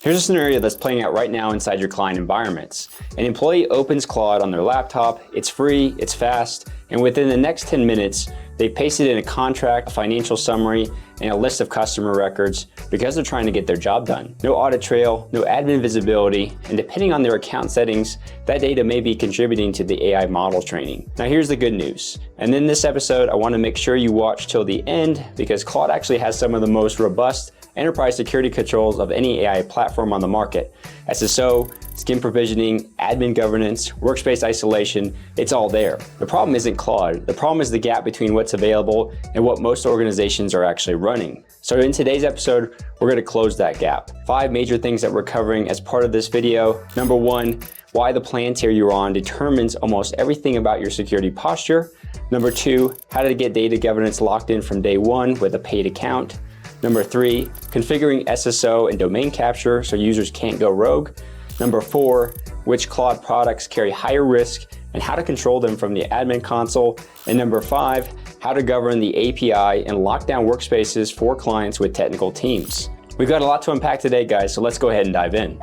Here's a scenario that's playing out right now inside your client environments. An employee opens Claude on their laptop, it's free, it's fast, and within the next 10 minutes, they pasted in a contract, a financial summary, and a list of customer records because they're trying to get their job done. No audit trail, no admin visibility, and depending on their account settings, that data may be contributing to the AI model training. Now here's the good news. And in this episode, I want to make sure you watch till the end because Claude actually has some of the most robust enterprise security controls of any AI platform on the market. SSO, skin provisioning, admin governance, workspace isolation, it's all there. The problem isn't Claude. The problem is the gap between what's available and what most organizations are actually running. So in today's episode, we're going to close that gap. 5 major things that we're covering as part of this video. Number 1, why the plan tier you're on determines almost everything about your security posture. Number 2, how to get data governance locked in from day 1 with a paid account. Number 3, configuring SSO and domain capture so users can't go rogue. Number 4, which Claude products carry higher risk and how to control them from the admin console. And number 5, how to govern the API and lock down workspaces for clients with technical teams. We've got a lot to unpack today, guys, so let's go ahead and dive in.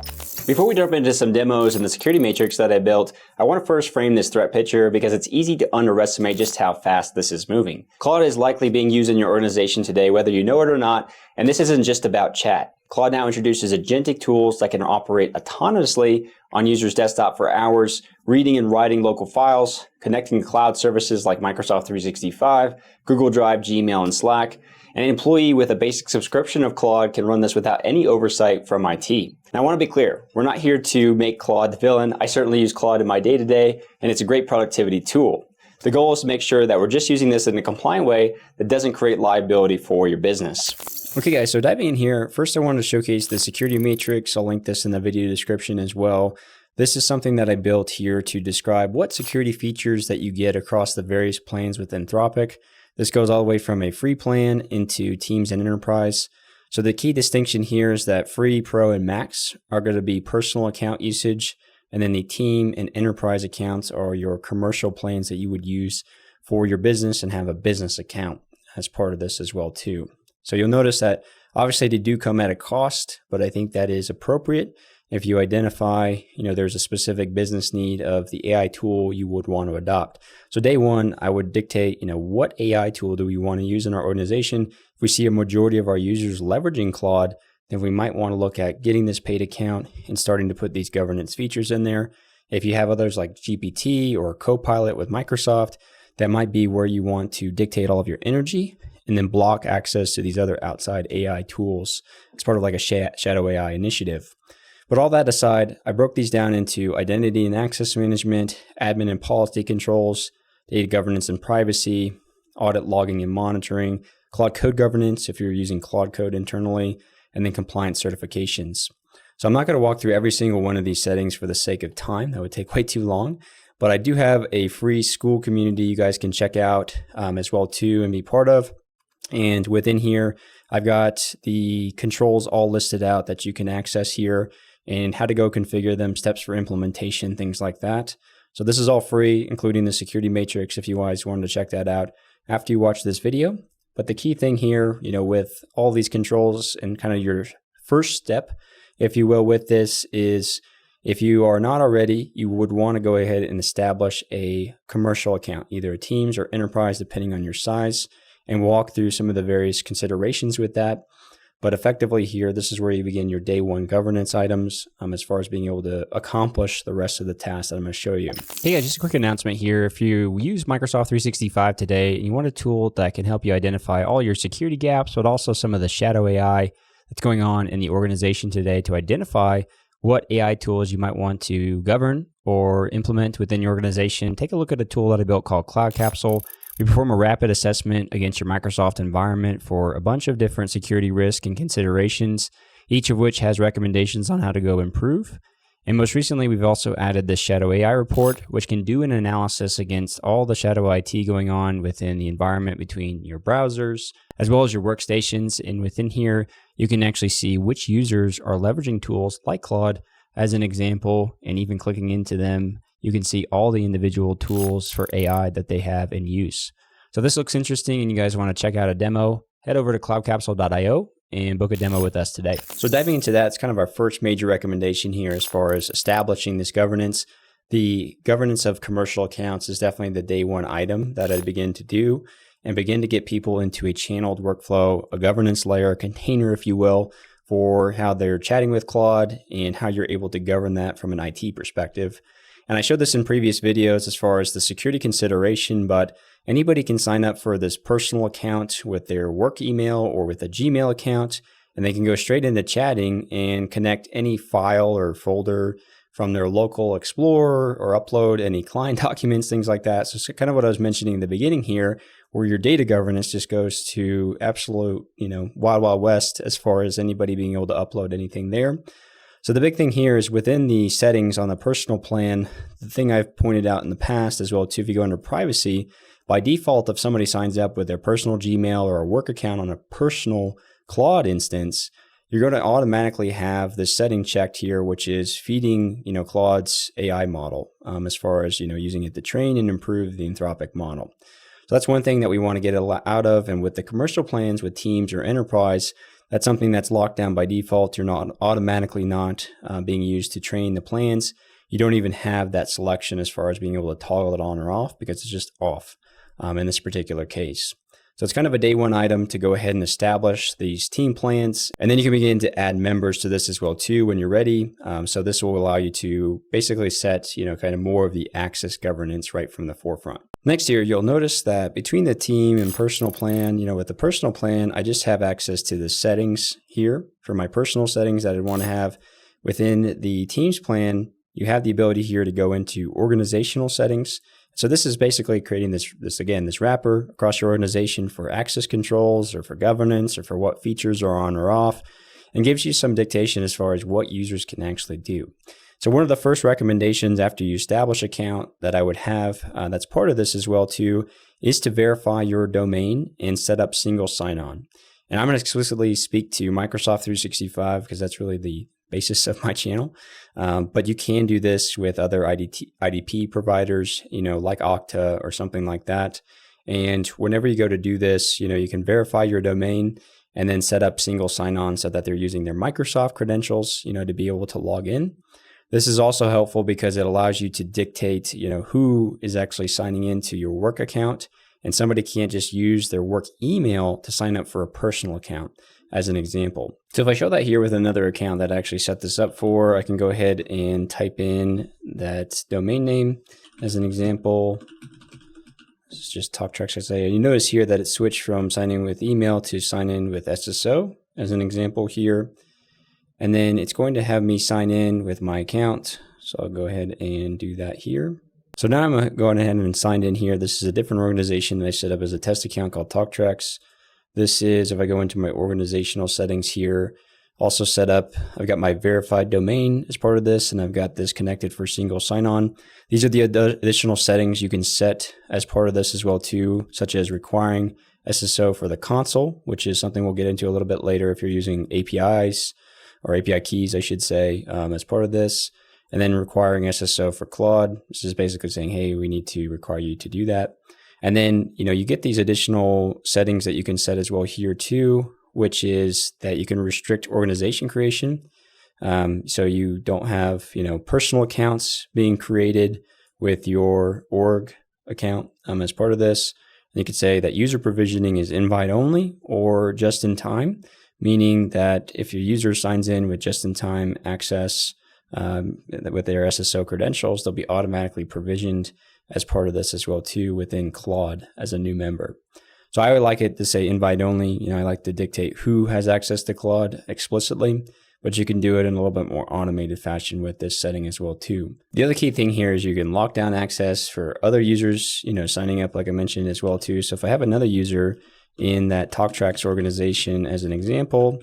Before we jump into some demos and the security matrix that I built, I want to first frame this threat picture because it's easy to underestimate just how fast this is moving. Claude is likely being used in your organization today, whether you know it or not, and this isn't just about chat. Claude now introduces agentic tools that can operate autonomously on users' desktop for hours, reading and writing local files, connecting to cloud services like Microsoft 365, Google Drive, Gmail, and Slack. An employee with a basic subscription of Claude can run this without any oversight from IT. Now, I want to be clear, we're not here to make Claude the villain. I certainly use Claude in my day-to-day, and it's a great productivity tool. The goal is to make sure that we're just using this in a compliant way that doesn't create liability for your business. Okay guys, so diving in here, first I wanted to showcase the security matrix. I'll link this in the video description as well. This is something that I built here to describe what security features that you get across the various plans with Anthropic. This goes all the way from a free plan into Teams and Enterprise. So the key distinction here is that Free, Pro, and Max are going to be personal account usage, and then the Team and Enterprise accounts are your commercial plans that you would use for your business and have a business account as part of this as well too. So you'll notice that obviously they do come at a cost, but I think that is appropriate if you identify, there's a specific business need of the AI tool you would want to adopt. So day 1, I would dictate, what AI tool do we want to use in our organization? If we see a majority of our users leveraging Claude, then we might want to look at getting this paid account and starting to put these governance features in there. If you have others like GPT or Copilot with Microsoft, that might be where you want to dictate all of your energy and then block access to these other outside AI tools. It's part of like a Shadow AI initiative. But all that aside, I broke these down into identity and access management, admin and policy controls, data governance and privacy, audit logging and monitoring, Claude Code governance if you're using Claude Code internally, and then compliance certifications. So I'm not going to walk through every single one of these settings for the sake of time. That would take way too long. But I do have a free school community you guys can check out as well too and be part of. And within here, I've got the controls all listed out that you can access here and how to go configure them, steps for implementation, things like that. So this is all free, including the security matrix if you guys wanted to check that out after you watch this video. But the key thing here, with all these controls and kind of your first step, if you will, with this is if you are not already, you would want to go ahead and establish a commercial account, either a Teams or Enterprise, depending on your size, and walk through some of the various considerations with that. But effectively here, this is where you begin your day 1 governance items as far as being able to accomplish the rest of the tasks that I'm going to show you. Hey guys, just a quick announcement here. If you use Microsoft 365 today and you want a tool that can help you identify all your security gaps, but also some of the Shadow AI that's going on in the organization today to identify what AI tools you might want to govern or implement within your organization, take a look at a tool that I built called CloudCapsule. We perform a rapid assessment against your Microsoft environment for a bunch of different security risks and considerations, each of which has recommendations on how to go improve. And most recently, we've also added the Shadow AI report, which can do an analysis against all the Shadow IT going on within the environment between your browsers, as well as your workstations. And within here, you can actually see which users are leveraging tools like Claude as an example, and even clicking into them, you can see all the individual tools for AI that they have in use. So this looks interesting and you guys want to check out a demo, head over to cloudcapsule.io and book a demo with us today. So diving into that, it's kind of our first major recommendation here as far as establishing this governance. The governance of commercial accounts is definitely the day one item that I begin to do and begin to get people into a channeled workflow, a governance layer, a container, if you will, for how they're chatting with Claude and how you're able to govern that from an IT perspective. And I showed this in previous videos as far as the security consideration, but anybody can sign up for this personal account with their work email or with a Gmail account, and they can go straight into chatting and connect any file or folder from their local Explorer or upload any client documents, things like that. So it's kind of what I was mentioning in the beginning here, where your data governance just goes to absolute, wild, wild west as far as anybody being able to upload anything there. So the big thing here is within the settings on the personal plan, the thing I've pointed out in the past as well too, if you go under privacy, by default, if somebody signs up with their personal Gmail or a work account on a personal Claude instance, you're going to automatically have this setting checked here, which is feeding, Claude's AI model as far as, using it to train and improve the Anthropic model. So that's one thing that we want to get out of. And with the commercial plans with Teams or Enterprise, that's something that's locked down by default. You're not automatically being used to train the plans. You don't even have that selection as far as being able to toggle it on or off because it's just off in this particular case. So it's kind of a day one item to go ahead and establish these team plans. And then you can begin to add members to this as well too when you're ready. So this will allow you to basically set, kind of more of the access governance right from the forefront. Next here, you'll notice that between the team and personal plan, with the personal plan, I just have access to the settings here for my personal settings that I want to have. Within the Teams plan, you have the ability here to go into organizational settings. So this is basically creating this wrapper across your organization for access controls or for governance or for what features are on or off, and gives you some dictation as far as what users can actually do. So one of the first recommendations after you establish an account that I would have that's part of this as well too is to verify your domain and set up single sign-on. And I'm going to explicitly speak to Microsoft 365 because that's really the basis of my channel. But you can do this with other IDP providers, like Okta or something like that. And whenever you go to do this, you can verify your domain and then set up single sign-on so that they're using their Microsoft credentials, to be able to log in. This is also helpful because it allows you to dictate, who is actually signing into your work account. And somebody can't just use their work email to sign up for a personal account, as an example. So if I show that here with another account that I actually set this up for, I can go ahead and type in that domain name as an example. This is just TalkTracks SA. And you notice here that it switched from signing with email to sign in with SSO as an example here. And then it's going to have me sign in with my account. So I'll go ahead and do that here. So now I'm going ahead and signed in here. This is a different organization that I set up as a test account called TalkTracks. This is, if I go into my organizational settings here, also set up, I've got my verified domain as part of this, and I've got this connected for single sign-on. These are the additional settings you can set as part of this as well too, such as requiring SSO for the console, which is something we'll get into a little bit later if you're using APIs, or API keys, I should say, as part of this. And then requiring SSO for Claude. This is basically saying, hey, we need to require you to do that. And then, you get these additional settings that you can set as well here too, which is that you can restrict organization creation. So you don't have, personal accounts being created with your org account as part of this. And you could say that user provisioning is invite only or just in time, meaning that if your user signs in with just in time access with their SSO credentials, they'll be automatically provisioned as part of this as well too within Claude as a new member. So I would like it to say invite only. I like to dictate who has access to Claude explicitly, but you can do it in a little bit more automated fashion with this setting as well too. The other key thing here is you can lock down access for other users, signing up like I mentioned as well too. So if I have another user in that TalkTracks organization as an example,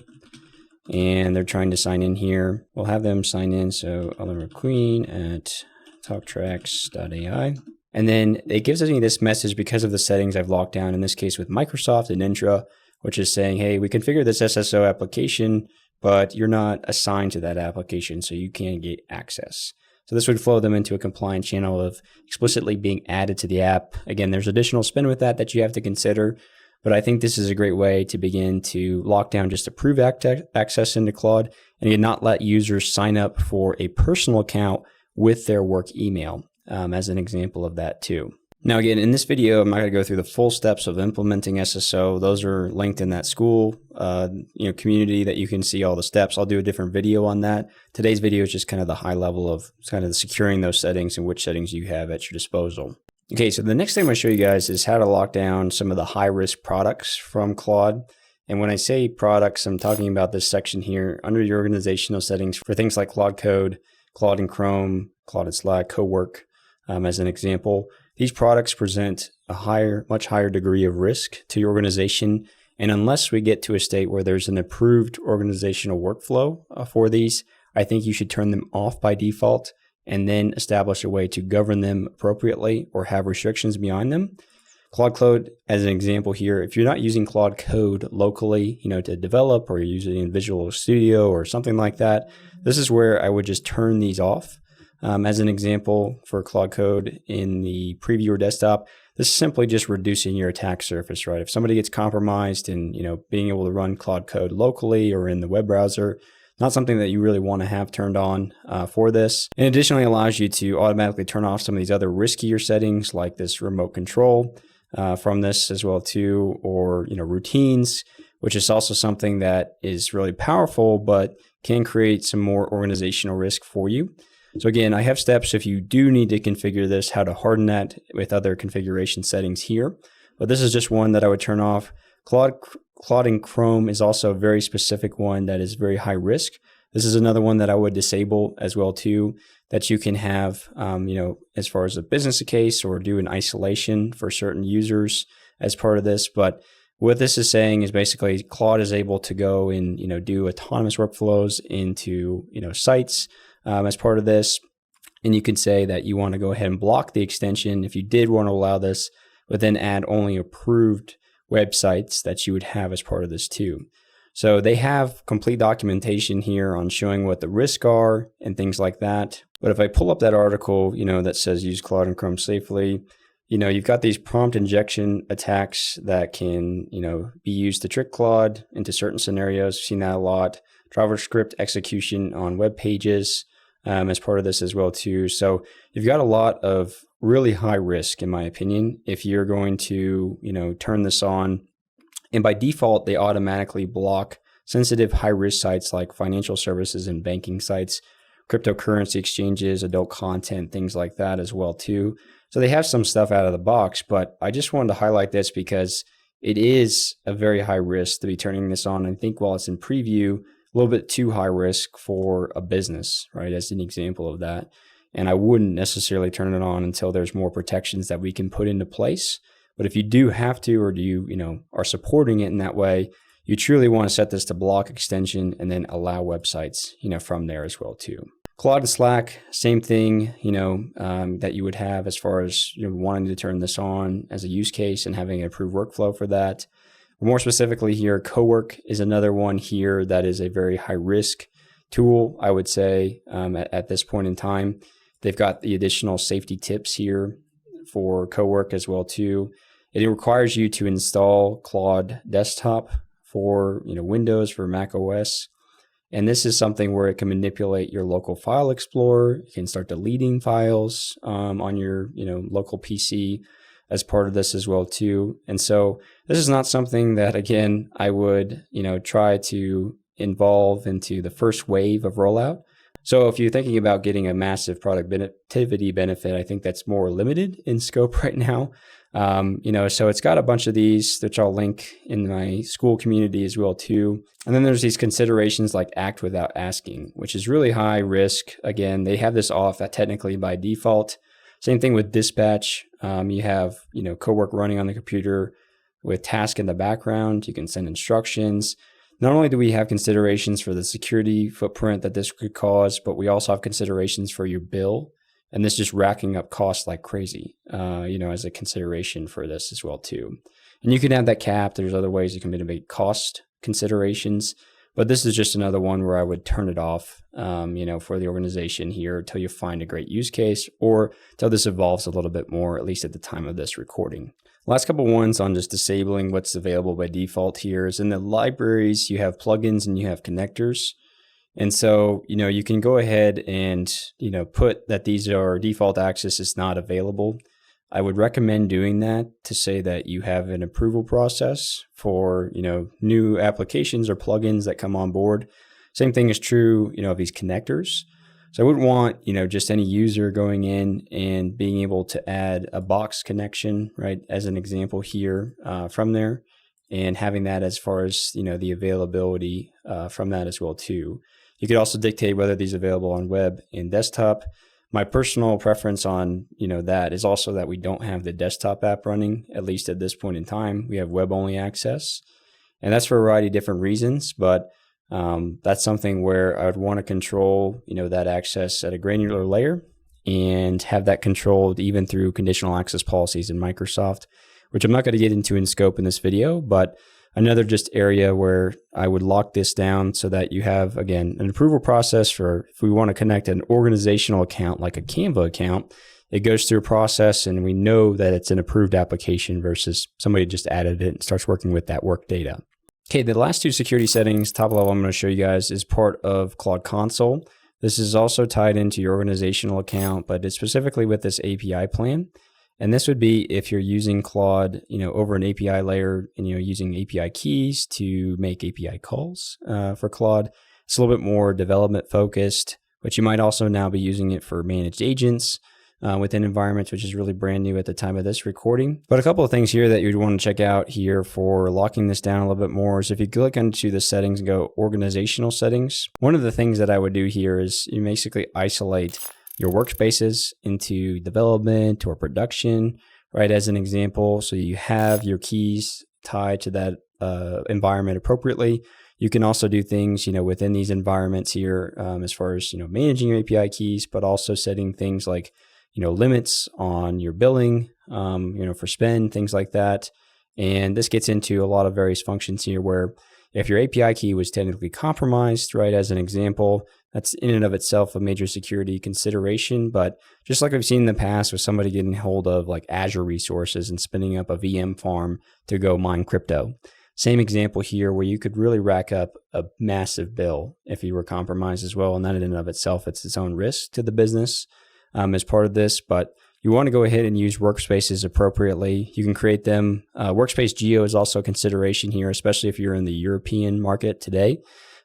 and they're trying to sign in here, we'll have them sign in. So Oliver Queen at talktracks.ai. And then it gives me this message because of the settings I've locked down, in this case with Microsoft and Intra, which is saying, hey, we configured this SSO application, but you're not assigned to that application, so you can't get access. So this would flow them into a compliant channel of explicitly being added to the app. Again, there's additional spin with that you have to consider, But I think this is a great way to begin to lock down just approved access into Claude and again, not let users sign up for a personal account with their work email as an example of that too. Now, again, in this video, I'm not going to go through the full steps of implementing SSO. Those are linked in that school community that you can see all the steps. I'll do a different video on that. Today's video is just kind of the high level of kind of securing those settings and which settings you have at your disposal. Okay, so the next thing I'm going to show you guys is how to lock down some of the high-risk products from Claude. And when I say products, I'm talking about this section here under your organizational settings for things like Claude Code, Claude in Chrome, Claude in Slack, Cowork, as an example. These products present a much higher degree of risk to your organization. And unless we get to a state where there's an approved organizational workflow for these, I think you should turn them off by default and then establish a way to govern them appropriately or have restrictions behind them. Claude Code, as an example here, if you're not using Claude Code locally, to develop, or you're using in Visual Studio or something like that, this is where I would just turn these off. As an example for Claude Code in the preview or desktop, this is simply just reducing your attack surface, right? If somebody gets compromised in, being able to run Claude Code locally or in the web browser, not something that you really want to have turned on for this. And additionally allows you to automatically turn off some of these other riskier settings like this remote control from this as well too, or, routines, which is also something that is really powerful, but can create some more organizational risk for you. So again, I have steps if you do need to configure this, how to harden that with other configuration settings here. But this is just one that I would turn off. Claude in Chrome is also a very specific one that is very high risk. This is another one that I would disable as well too, that you can have, as far as a business case or do an isolation for certain users as part of this. But what this is saying is basically Claude is able to go and, do autonomous workflows into, sites as part of this. And you can say that you want to go ahead and block the extension if you did want to allow this, but then add only approved websites that you would have as part of this too. So they have complete documentation here on showing what the risks are and things like that. But if I pull up that article, that says use Claude and Chrome safely, you've got these prompt injection attacks that can, be used to trick Claude into certain scenarios. I've seen that a lot. JavaScript execution on web pages as part of this as well too. So you've got a lot of really high risk, in my opinion, if you're going to, turn this on. And by default, they automatically block sensitive high-risk sites like financial services and banking sites, cryptocurrency exchanges, adult content, things like that as well too. So they have some stuff out of the box, but I just wanted to highlight this because it is a very high risk to be turning this on. I think while it's in preview, a little bit too high risk for a business, right, as an example of that. And I wouldn't necessarily turn it on until there's more protections that we can put into place. But if you do have to, or do you, are supporting it in that way, you truly want to set this to block extension and then allow websites, from there as well too. Claude and Slack, same thing, that you would have as far as wanting to turn this on as a use case and having an approved workflow for that. More specifically here, Cowork is another one here that is a very high risk tool, I would say, at this point in time. They've got the additional safety tips here for Cowork as well too. It requires you to install Claude Desktop for Windows, for Mac OS. And this is something where it can manipulate your local file explorer. You can start deleting files on your local PC as part of this as well too. And so this is not something that, again, I would try to involve into the first wave of rollout. So if you're thinking about getting a massive productivity benefit, I think that's more limited in scope right now. So it's got a bunch of these, which I'll link in my school community as well too. And then there's these considerations like act without asking, which is really high risk. Again, they have this off technically by default. Same thing with dispatch. You have, Cowork running on the computer with task in the background. You can send instructions. Not only do we have considerations for the security footprint that this could cause, but we also have considerations for your bill. And this just racking up costs like crazy, as a consideration for this as well too. And you can have that capped. There's other ways you can mitigate cost considerations, but this is just another one where I would turn it off, for the organization here until you find a great use case or until this evolves a little bit more, at least at the time of this recording. Last couple ones on just disabling what's available by default here is in the libraries, you have plugins and you have connectors. And so, you can go ahead and, put that these are default access is not available. I would recommend doing that to say that you have an approval process for, new applications or plugins that come on board. Same thing is true, of these connectors. So I wouldn't want, just any user going in and being able to add a box connection, right, as an example here from there, and having that as far as, the availability from that as well too. You could also dictate whether these are available on web and desktop. My personal preference on, that is also that we don't have the desktop app running, at least at this point in time. We have web-only access, and that's for a variety of different reasons, but that's something where I would want to control, that access at a granular layer and have that controlled even through conditional access policies in Microsoft, which I'm not going to get into in scope in this video, but another just area where I would lock this down so that you have, again, an approval process for if we want to connect an organizational account like a Canva account, it goes through a process and we know that it's an approved application versus somebody just added it and starts working with that work data. Okay, the last two security settings, top level I'm going to show you guys is part of Claude Console. This is also tied into your organizational account, but it's specifically with this API plan. And this would be if you're using Claude, over an API layer and, using API keys to make API calls for Claude. It's a little bit more development focused, but you might also now be using it for managed agents within environments, which is really brand new at the time of this recording. But a couple of things here that you'd want to check out here for locking this down a little bit more is if you click into the settings and go organizational settings, one of the things that I would do here is you basically isolate your workspaces into development or production, right, as an example. So you have your keys tied to that environment appropriately. You can also do things, within these environments here as far as, managing your API keys, but also setting things like, limits on your billing, for spend, things like that. And this gets into a lot of various functions here where if your API key was technically compromised, right, as an example, that's in and of itself a major security consideration. But just like we've seen in the past with somebody getting hold of like Azure resources and spinning up a VM farm to go mine crypto. Same example here where you could really rack up a massive bill if you were compromised as well. And that in and of itself, it's its own risk to the business as part of this. But you want to go ahead and use workspaces appropriately. You can create them. Workspace geo is also a consideration here, especially if you're in the European market today,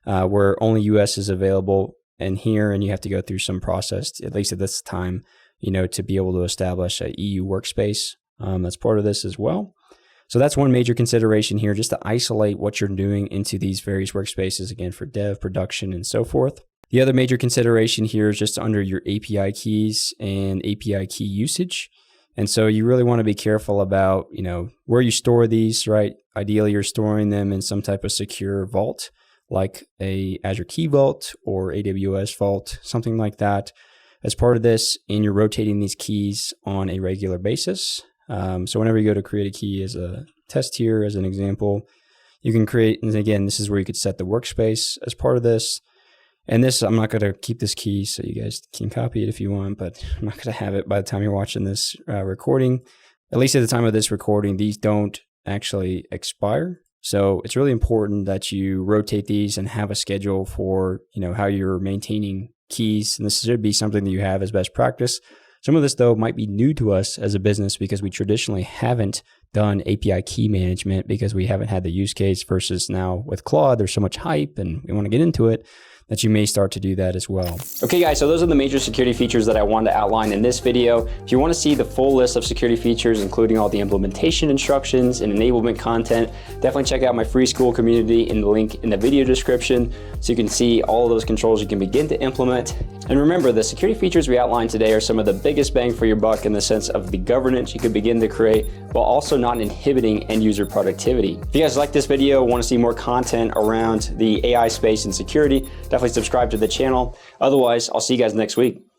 where only US is available and here, and you have to go through some process, at least at this time, to be able to establish a EU workspace. That's part of this as well. So that's one major consideration here, just to isolate what you're doing into these various workspaces, again, for dev, production, and so forth. The other major consideration here is just under your API keys and API key usage. And so you really want to be careful about, where you store these, right? Ideally, you're storing them in some type of secure vault, like a Azure Key Vault or AWS Vault, something like that. As part of this, and you're rotating these keys on a regular basis. So whenever you go to create a key as a test here, as an example, you can create, and again, this is where you could set the workspace as part of this. And this, I'm not going to keep this key, so you guys can copy it if you want, but I'm not going to have it by the time you're watching this recording. At least at the time of this recording, these don't actually expire. So it's really important that you rotate these and have a schedule for, how you're maintaining keys. And this should be something that you have as best practice. Some of this, though, might be new to us as a business because we traditionally haven't done API key management because we haven't had the use case versus now with Claude, there's so much hype and we want to get into it that you may start to do that as well. Okay guys, so those are the major security features that I wanted to outline in this video. If you want to see the full list of security features, including all the implementation instructions and enablement content, definitely check out my free school community in the link in the video description so you can see all of those controls you can begin to implement. And remember, the security features we outlined today are some of the biggest bang for your buck in the sense of the governance you could begin to create while also not inhibiting end user productivity. If you guys like this video, want to see more content around the AI space and security, definitely subscribe to the channel. Otherwise, I'll see you guys next week.